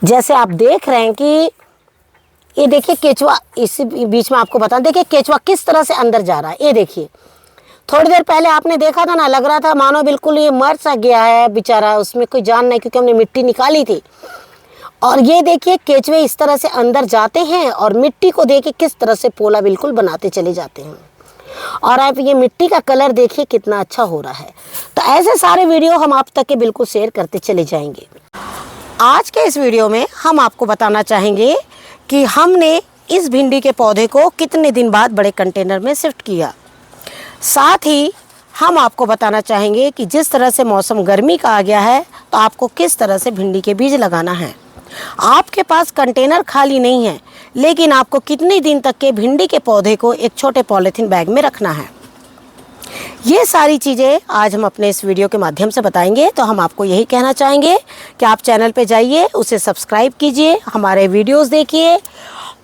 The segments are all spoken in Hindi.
जैसे आप देख रहे हैं कि ये देखिए केचुआ, इस बीच में आपको बता, देखिए केचुआ किस तरह से अंदर जा रहा है। ये देखिए, थोड़ी देर पहले आपने देखा था ना, लग रहा था मानो बिल्कुल ये मर सा गया है बेचारा, उसमें कोई जान नहीं, क्योंकि हमने मिट्टी निकाली थी। और ये देखिए केचुए इस तरह से अंदर जाते हैं और मिट्टी को देख के किस तरह से पोला बिल्कुल बनाते चले जाते हैं। और आप ये मिट्टी का कलर देखिए कितना अच्छा हो रहा है। तो ऐसे सारे वीडियो हम आप तक के बिल्कुल शेयर करते चले जाएंगे। आज के इस वीडियो में हम आपको बताना चाहेंगे कि हमने इस भिंडी के पौधे को कितने दिन बाद बड़े कंटेनर में शिफ्ट किया। साथ ही हम आपको बताना चाहेंगे कि जिस तरह से मौसम गर्मी का आ गया है, तो आपको किस तरह से भिंडी के बीज लगाना है। आपके पास कंटेनर खाली नहीं है, लेकिन आपको कितने दिन तक के भिंडी के पौधे को एक छोटे पॉलीथीन बैग में रखना है। ये सारी चीज़ें आज हम अपने इस वीडियो के माध्यम से बताएंगे। तो हम आपको यही कहना चाहेंगे कि आप चैनल पे जाइए, उसे सब्सक्राइब कीजिए, हमारे वीडियोस देखिए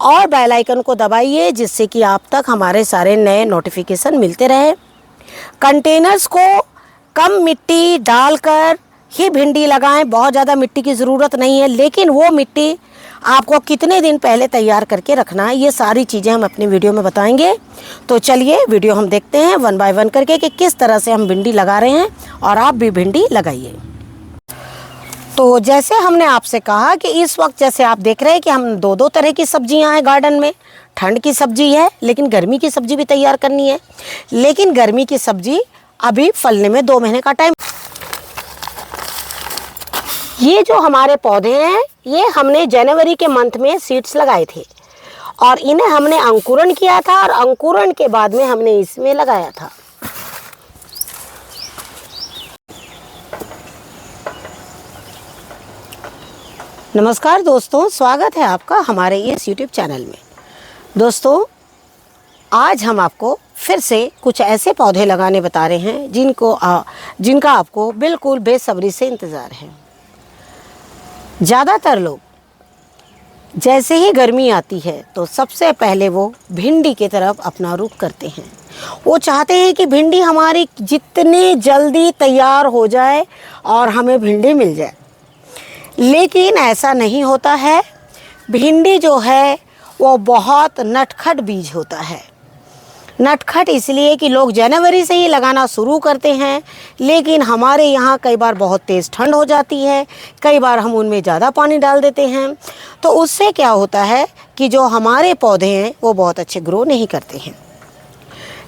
और बेल आइकन को दबाइए, जिससे कि आप तक हमारे सारे नए नोटिफिकेशन मिलते रहे। कंटेनर्स को कम मिट्टी डालकर ही भिंडी लगाएं, बहुत ज़्यादा मिट्टी की ज़रूरत नहीं है, लेकिन वो मिट्टी आपको कितने दिन पहले तैयार करके रखना है, ये सारी चीज़ें हम अपनी वीडियो में बताएंगे। तो चलिए वीडियो हम देखते हैं वन बाय वन करके कि किस तरह से हम भिंडी लगा रहे हैं, और आप भी भिंडी लगाइए। तो जैसे हमने आपसे कहा कि इस वक्त जैसे आप देख रहे हैं कि हम दो तरह की सब्जियां हैं गार्डन में। ठंड की सब्जी है, लेकिन गर्मी की सब्जी भी तैयार करनी है। लेकिन गर्मी की सब्जी अभी फलने में 2 महीने का टाइम। ये जो हमारे पौधे हैं, ये हमने जनवरी के मंथ में सीड्स लगाए थे और इन्हें हमने अंकुरण किया था, और अंकुरण के बाद में हमने इसमें लगाया था। नमस्कार दोस्तों, स्वागत है आपका हमारे इस YouTube चैनल में। दोस्तों, आज हम आपको फिर से कुछ ऐसे पौधे लगाने बता रहे हैं जिनका आपको बिल्कुल बेसब्री से इंतज़ार है। ज़्यादातर लोग जैसे ही गर्मी आती है तो सबसे पहले वो भिंडी की तरफ अपना रुख करते हैं। वो चाहते हैं कि भिंडी हमारी जितनी जल्दी तैयार हो जाए और हमें भिंडी मिल जाए, लेकिन ऐसा नहीं होता है। भिंडी जो है वो बहुत नटखट बीज होता है। नटखट इसलिए कि लोग जनवरी से ही लगाना शुरू करते हैं, लेकिन हमारे यहाँ कई बार बहुत तेज़ ठंड हो जाती है, कई बार हम उनमें ज़्यादा पानी डाल देते हैं, तो उससे क्या होता है कि जो हमारे पौधे हैं वो बहुत अच्छे ग्रो नहीं करते हैं।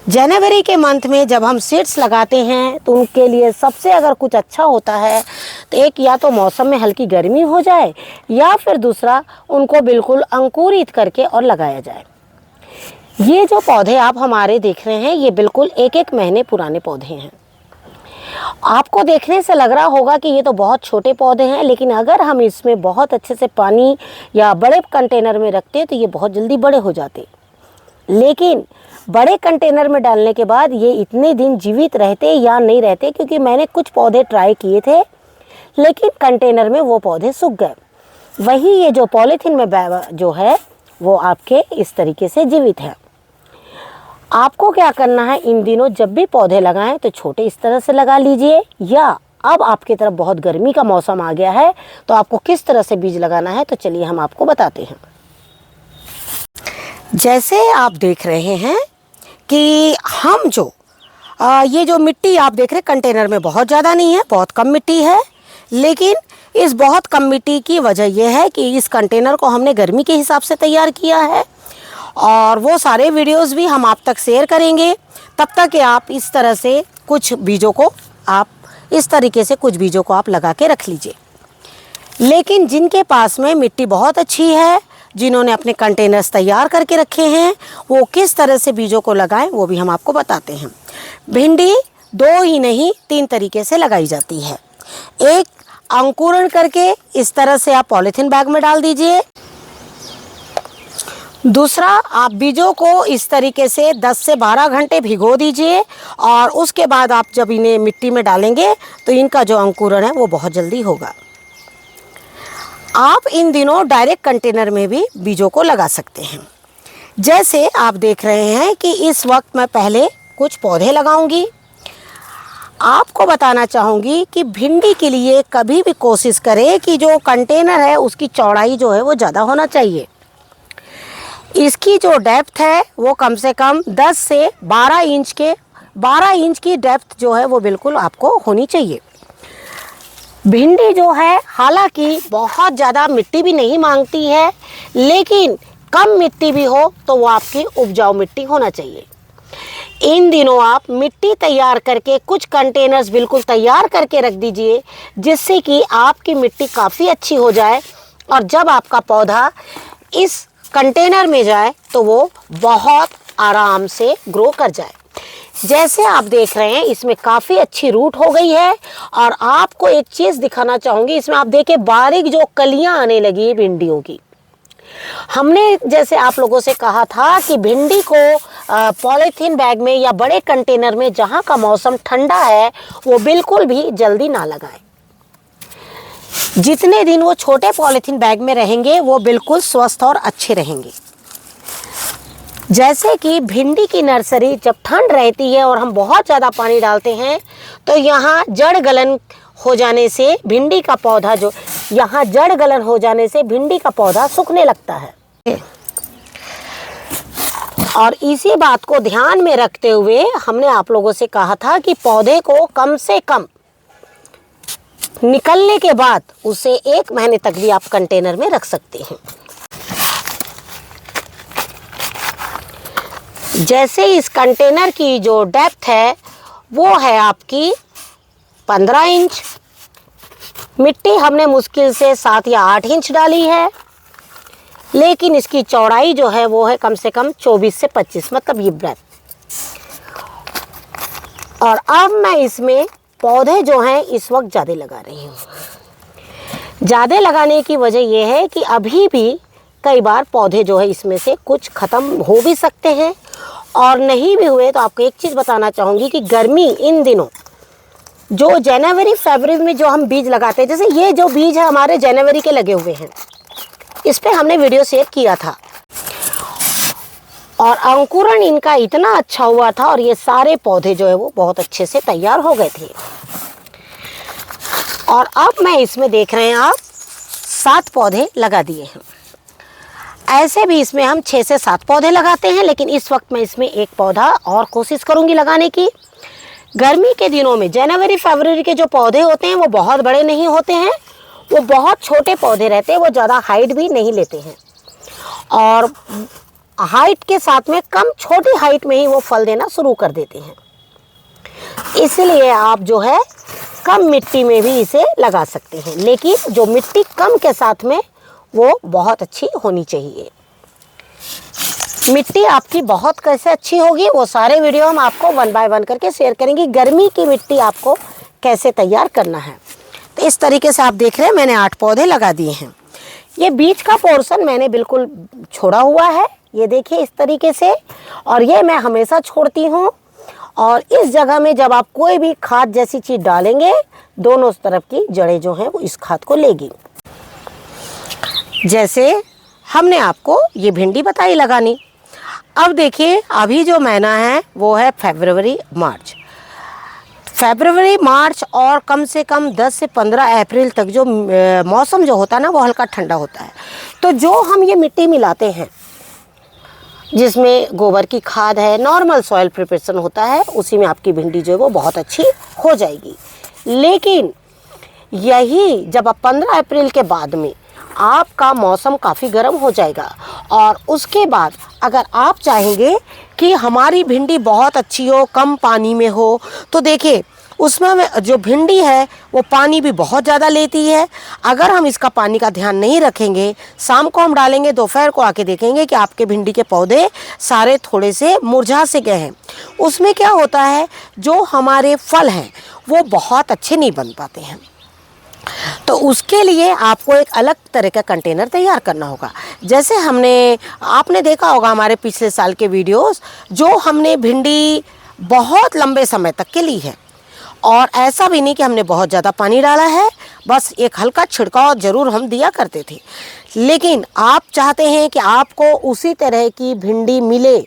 जनवरी के मंथ में जब हम सीड्स लगाते हैं तो उनके लिए सबसे अगर कुछ अच्छा होता है तो एक, या तो मौसम में हल्की गर्मी हो जाए, या फिर दूसरा उनको बिल्कुल अंकुरित करके और लगाया जाए। ये जो पौधे आप हमारे देख रहे हैं, ये बिल्कुल 1-1 महीने पुराने पौधे हैं। आपको देखने से लग रहा होगा कि ये तो बहुत छोटे पौधे हैं, लेकिन अगर हम इसमें बहुत अच्छे से पानी या बड़े कंटेनर में रखते तो ये बहुत जल्दी बड़े हो जाते। लेकिन बड़े कंटेनर में डालने के बाद ये इतने दिन जीवित रहते या नहीं रहते, क्योंकि मैंने कुछ पौधे ट्राई किए थे, लेकिन कंटेनर में वो पौधे सूख गए। वही ये जो पॉलीथीन में जो है वो आपके इस तरीके से जीवित है। आपको क्या करना है, इन दिनों जब भी पौधे लगाएं तो छोटे इस तरह से लगा लीजिए, या अब आपकी तरफ बहुत गर्मी का मौसम आ गया है तो आपको किस तरह से बीज लगाना है, तो चलिए हम आपको बताते हैं। जैसे आप देख रहे हैं कि हम जो ये जो मिट्टी आप देख रहे हैं कंटेनर में बहुत ज़्यादा नहीं है, बहुत कम मिट्टी है, लेकिन इस बहुत कम मिट्टी की वजह यह है कि इस कंटेनर को हमने गर्मी के हिसाब से तैयार किया है, और वो सारे वीडियोस भी हम आप तक शेयर करेंगे। तब तक कि आप इस तरह से कुछ बीजों को आप लगा के रख लीजिए। लेकिन जिनके पास में मिट्टी बहुत अच्छी है, जिन्होंने अपने कंटेनर्स तैयार करके रखे हैं, वो किस तरह से बीजों को लगाएं वो भी हम आपको बताते हैं। भिंडी 2 ही नहीं 3 तरीके से लगाई जाती है। एक, अंकुरण करके इस तरह से आप पॉलीथीन बैग में डाल दीजिए। दूसरा, आप बीजों को इस तरीके से 10 से 12 घंटे भिगो दीजिए, और उसके बाद आप जब इन्हें मिट्टी में डालेंगे तो इनका जो अंकुरण है वो बहुत जल्दी होगा। आप इन दिनों डायरेक्ट कंटेनर में भी बीजों को लगा सकते हैं। जैसे आप देख रहे हैं कि इस वक्त मैं पहले कुछ पौधे लगाऊंगी। आपको बताना चाहूँगी कि भिंडी के लिए कभी भी कोशिश करें कि जो कंटेनर है उसकी चौड़ाई जो है वो ज़्यादा होना चाहिए। इसकी जो डेप्थ है वो कम से कम 10 से 12 इंच की डेप्थ जो है वो बिल्कुल आपको होनी चाहिए। भिंडी जो है हालांकि बहुत ज़्यादा मिट्टी भी नहीं मांगती है, लेकिन कम मिट्टी भी हो तो वो आपकी उपजाऊ मिट्टी होना चाहिए। इन दिनों आप मिट्टी तैयार करके कुछ कंटेनर्स बिल्कुल तैयार करके रख दीजिए, जिससे कि आपकी मिट्टी काफ़ी अच्छी हो जाए और जब आपका पौधा इस कंटेनर में जाए तो वो बहुत आराम से ग्रो कर जाए। जैसे आप देख रहे हैं इसमें काफ़ी अच्छी रूट हो गई है। और आपको एक चीज़ दिखाना चाहूँगी, इसमें आप देखिए बारीक जो कलियाँ आने लगी है भिंडियों की। हमने जैसे आप लोगों से कहा था कि भिंडी को पॉलीथीन बैग में या बड़े कंटेनर में जहाँ का मौसम ठंडा है वो बिल्कुल भी जल्दी ना लगाएं। जितने दिन वो छोटे पॉलीथीन बैग में रहेंगे वो बिल्कुल स्वस्थ और अच्छे रहेंगे। जैसे कि भिंडी की नर्सरी जब ठंड रहती है और हम बहुत ज़्यादा पानी डालते हैं तो यहाँ जड़ गलन हो जाने से भिंडी का पौधा जड़ गलन हो जाने से भिंडी का पौधा सूखने लगता है। और इसी बात को ध्यान में रखते हुए हमने आप लोगों से कहा था कि पौधे को कम से कम निकलने के बाद उसे 1 महीने तक भी आप कंटेनर में रख सकते हैं। जैसे इस कंटेनर की जो डेप्थ है वो है आपकी 15 इंच। मिट्टी हमने मुश्किल से 7 या 8 इंच डाली है, लेकिन इसकी चौड़ाई जो है वो है कम से कम 24 से 25, मतलब ये ब्रेथ। और अब मैं इसमें पौधे जो हैं इस वक्त ज़्यादा लगा रही हूँ। ज़्यादा लगाने की वजह यह है कि अभी भी कई बार पौधे जो है इसमें से कुछ ख़त्म हो भी सकते हैं, और नहीं भी हुए तो आपको एक चीज़ बताना चाहूँगी कि गर्मी इन दिनों जो जनवरी फरवरी में जो हम बीज लगाते हैं, जैसे ये जो बीज है हमारे जनवरी के लगे हुए हैं, इस पर हमने वीडियो शेयर किया था और अंकुरण इनका इतना अच्छा हुआ था और ये सारे पौधे जो है वो बहुत अच्छे से तैयार हो गए थे। और अब मैं इसमें देख रहे हैं आप 7 पौधे लगा दिए हैं। ऐसे भी इसमें हम 6 से 7 पौधे लगाते हैं, लेकिन इस वक्त मैं इसमें 1 पौधा और कोशिश करूंगी लगाने की। गर्मी के दिनों में जनवरी फरवरी के जो पौधे होते हैं वो बहुत बड़े नहीं होते हैं, वो बहुत छोटे पौधे रहते हैं, वो ज़्यादा हाइट भी नहीं लेते हैं और हाइट के साथ में कम छोटी हाइट में ही वो फल देना शुरू कर देते हैं। इसलिए आप जो है कम मिट्टी में भी इसे लगा सकते हैं, लेकिन जो मिट्टी कम के साथ में वो बहुत अच्छी होनी चाहिए। मिट्टी आपकी बहुत कैसे अच्छी होगी वो सारे वीडियो हम आपको 1 बाय 1 करके शेयर करेंगे। गर्मी की मिट्टी आपको कैसे तैयार करना है, तो इस तरीके से आप देख रहे हैं मैंने 8 पौधे लगा दिए हैं। ये बीच का पोर्शन मैंने बिल्कुल छोड़ा हुआ है, ये देखिए इस तरीके से, और ये मैं हमेशा छोड़ती हूँ। और इस जगह में जब आप कोई भी खाद जैसी चीज़ डालेंगे, दोनों तरफ की जड़ें जो हैं वो इस खाद को लेगी। जैसे हमने आपको ये भिंडी बताई लगानी। अब देखिए अभी जो महीना है वो है फरवरी मार्च और कम से कम 10 से 15 अप्रैल तक जो मौसम जो होता है ना वो हल्का ठंडा होता है। तो जो हम ये मिट्टी मिलाते हैं जिसमें गोबर की खाद है, नॉर्मल सॉइल प्रिपरेशन होता है, उसी में आपकी भिंडी जो है वो बहुत अच्छी हो जाएगी। लेकिन यही जब आप 15 अप्रैल के बाद में आपका मौसम काफ़ी गर्म हो जाएगा और उसके बाद अगर आप चाहेंगे कि हमारी भिंडी बहुत अच्छी हो, कम पानी में हो, तो देखिए उसमें जो भिंडी है वो पानी भी बहुत ज़्यादा लेती है। अगर हम इसका पानी का ध्यान नहीं रखेंगे, शाम को हम डालेंगे, दोपहर को आके देखेंगे कि आपके भिंडी के पौधे सारे थोड़े से मुरझा से गए हैं। उसमें क्या होता है, जो हमारे फल हैं वो बहुत अच्छे नहीं बन पाते हैं। तो उसके लिए आपको एक अलग तरह का कंटेनर तैयार करना होगा। जैसे आपने देखा होगा हमारे पिछले साल के वीडियोस, जो हमने भिंडी बहुत लंबे समय तक के ली है, और ऐसा भी नहीं कि हमने बहुत ज़्यादा पानी डाला है, बस एक हल्का छिड़काव ज़रूर हम दिया करते थे। लेकिन आप चाहते हैं कि आपको उसी तरह की भिंडी मिले,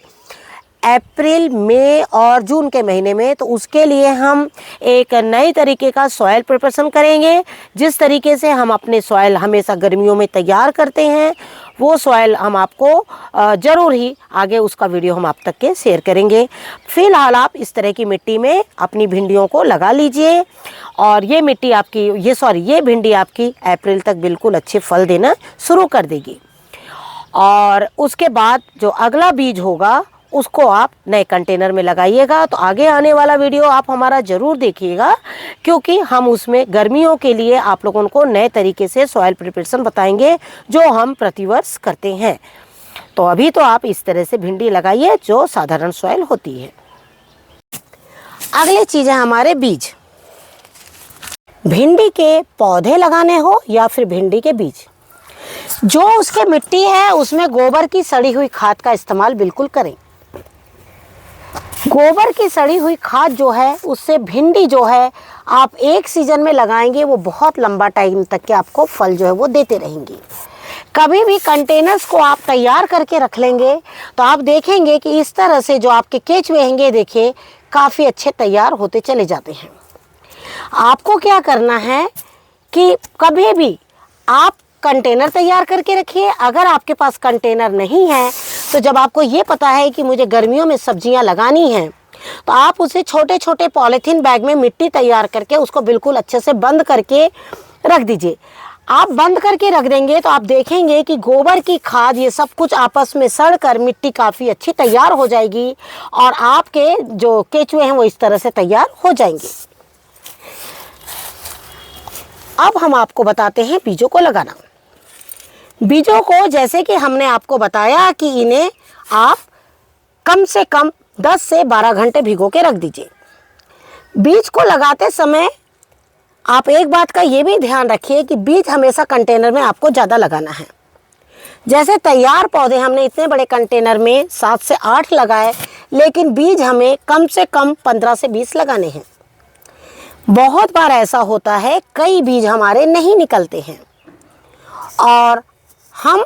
अप्रैल, मई और जून के महीने में, तो उसके लिए हम एक नए तरीके का सॉइल प्रिपरेशन करेंगे। जिस तरीके से हम अपने सॉइल हमेशा गर्मियों में तैयार करते हैं, वो सॉइल हम आपको ज़रूर ही आगे उसका वीडियो हम आप तक के शेयर करेंगे। फ़िलहाल आप इस तरह की मिट्टी में अपनी भिंडियों को लगा लीजिए और ये मिट्टी आपकी ये भिंडी आपकी अप्रैल तक बिल्कुल अच्छे फल देना शुरू कर देगी। और उसके बाद जो अगला बीज होगा उसको आप नए कंटेनर में लगाइएगा। तो आगे आने वाला वीडियो आप हमारा ज़रूर देखिएगा, क्योंकि हम उसमें गर्मियों के लिए आप लोगों को नए तरीके से सॉइल प्रिपरेशन बताएंगे जो हम प्रतिवर्ष करते हैं। तो अभी तो आप इस तरह से भिंडी लगाइए जो साधारण सॉइल होती है। अगली चीज़ है हमारे बीज। भिंडी के पौधे लगाने हो या फिर भिंडी के बीज, जो उसके मिट्टी है उसमें गोबर की सड़ी हुई खाद का इस्तेमाल बिल्कुल करें। गोबर की सड़ी हुई खाद जो है उससे भिंडी जो है आप एक सीजन में लगाएंगे, वो बहुत लंबा टाइम तक के आपको फल जो है वो देते रहेंगे। कभी भी कंटेनर्स को आप तैयार करके रख लेंगे तो आप देखेंगे कि इस तरह से जो आपके केचुए हैंगे, देखिए काफ़ी अच्छे तैयार होते चले जाते हैं। आपको क्या करना है कि कभी भी आप कंटेनर तैयार करके रखिए। अगर आपके पास कंटेनर नहीं है तो जब आपको ये पता है कि मुझे गर्मियों में सब्जियां लगानी हैं, तो आप उसे छोटे छोटे पॉलीथीन बैग में मिट्टी तैयार करके उसको बिल्कुल अच्छे से बंद करके रख दीजिए। आप बंद करके रख देंगे तो आप देखेंगे कि गोबर की खाद ये सब कुछ आपस में सड़कर मिट्टी काफ़ी अच्छी तैयार हो जाएगी और आपके जो केचुए हैं वो इस तरह से तैयार हो जाएंगे। अब हम आपको बताते हैं बीजों को लगाना। बीजों को जैसे कि हमने आपको बताया कि इन्हें आप कम से कम 10 से 12 घंटे भिगो के रख दीजिए। बीज को लगाते समय आप एक बात का ये भी ध्यान रखिए कि बीज हमेशा कंटेनर में आपको ज़्यादा लगाना है। जैसे तैयार पौधे हमने इतने बड़े कंटेनर में 7 से 8 लगाए, लेकिन बीज हमें कम से कम 15 से 20 लगाने हैं। बहुत बार ऐसा होता है कई बीज हमारे नहीं निकलते हैं और हम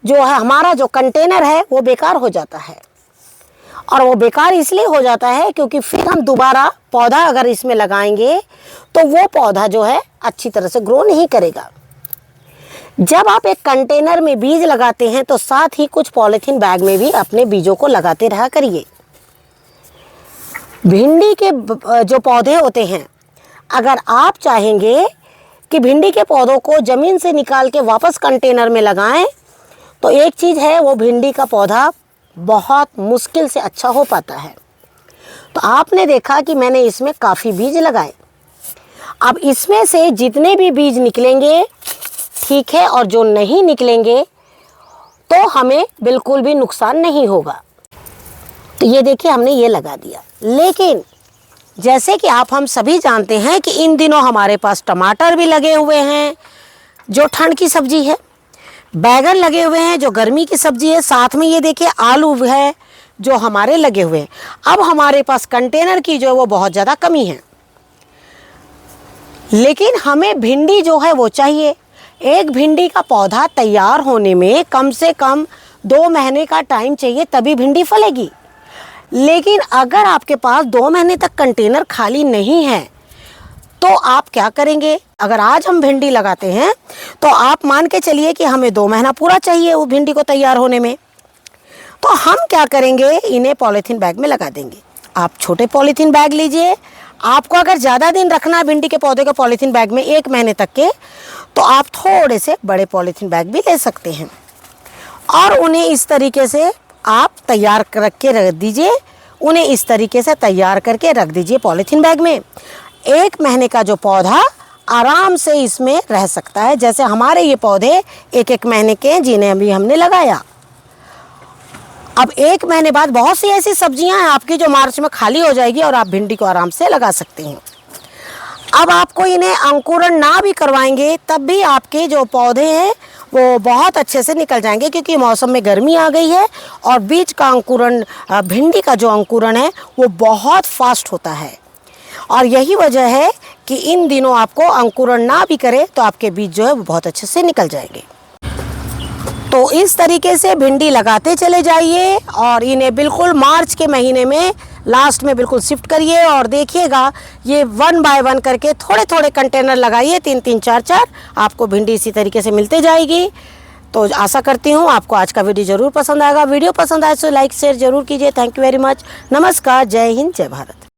जो है हमारा जो कंटेनर है वो बेकार हो जाता है। और वो बेकार इसलिए हो जाता है क्योंकि फिर हम दोबारा पौधा अगर इसमें लगाएंगे तो वो पौधा जो है अच्छी तरह से ग्रो नहीं करेगा। जब आप एक कंटेनर में बीज लगाते हैं तो साथ ही कुछ पॉलीथीन बैग में भी अपने बीजों को लगाते रहा करिए। भिंडी के जो पौधे होते हैं, अगर आप चाहेंगे कि भिंडी के पौधों को ज़मीन से निकाल के वापस कंटेनर में लगाएं, तो एक चीज़ है, वो भिंडी का पौधा बहुत मुश्किल से अच्छा हो पाता है। तो आपने देखा कि मैंने इसमें काफ़ी बीज लगाए। अब इसमें से जितने भी बीज निकलेंगे ठीक है, और जो नहीं निकलेंगे तो हमें बिल्कुल भी नुकसान नहीं होगा। तो ये देखिए हमने ये लगा दिया। लेकिन जैसे कि हम सभी जानते हैं कि इन दिनों हमारे पास टमाटर भी लगे हुए हैं जो ठंड की सब्जी है, बैगन लगे हुए हैं जो गर्मी की सब्जी है, साथ में ये देखिए आलू है जो हमारे लगे हुए हैं। अब हमारे पास कंटेनर की जो है वो बहुत ज़्यादा कमी है, लेकिन हमें भिंडी जो है वो चाहिए। एक भिंडी का पौधा तैयार होने में कम से कम 2 महीने का टाइम चाहिए, तभी भिंडी फलेगी। लेकिन अगर आपके पास 2 महीने तक कंटेनर खाली नहीं है तो आप क्या करेंगे? अगर आज हम भिंडी लगाते हैं तो आप मान के चलिए कि हमें 2 महीना पूरा चाहिए वो भिंडी को तैयार होने में। तो हम क्या करेंगे? इन्हें पॉलीथीन बैग में लगा देंगे। आप छोटे पॉलीथीन बैग लीजिए। आपको अगर ज़्यादा दिन रखना है भिंडी के पौधे को पॉलीथीन बैग में 1 महीने तक के, तो आप थोड़े से बड़े पॉलीथीन बैग भी ले सकते हैं और उन्हें इस तरीके से आप तैयार करके रख दीजिए। उन्हें इस तरीके से तैयार करके रख दीजिए पॉलीथीन बैग में। 1 महीने का जो पौधा आराम से इसमें रह सकता है। जैसे हमारे ये पौधे 1-1 महीने के हैं जिन्हें अभी हमने लगाया। अब 1 महीने बाद बहुत सी ऐसी सब्जियां हैं आपकी जो मार्च में खाली हो जाएगी और आप भिंडी को आराम से लगा सकते हैं। अब आपको इन्हें अंकुरण ना भी करवाएंगे तब भी आपके जो पौधे हैं वो बहुत अच्छे से निकल जाएंगे, क्योंकि मौसम में गर्मी आ गई है और बीज का अंकुरण, भिंडी का जो अंकुरण है वो बहुत फास्ट होता है। और यही वजह है कि इन दिनों आपको अंकुरण ना भी करे तो आपके बीज जो है वो बहुत अच्छे से निकल जाएंगे। तो इस तरीके से भिंडी लगाते चले जाइए और इन्हें बिल्कुल मार्च के महीने में लास्ट में बिल्कुल शिफ्ट करिए। और देखिएगा ये 1 बाय 1 करके थोड़े थोड़े कंटेनर लगाइए, 3-3 4-4, आपको भिंडी इसी तरीके से मिलते जाएगी। तो आशा करती हूँ आपको आज का वीडियो ज़रूर पसंद आएगा। वीडियो पसंद आए तो लाइक शेयर ज़रूर कीजिए। Thank you very much. नमस्कार, जय हिंद, जय भारत।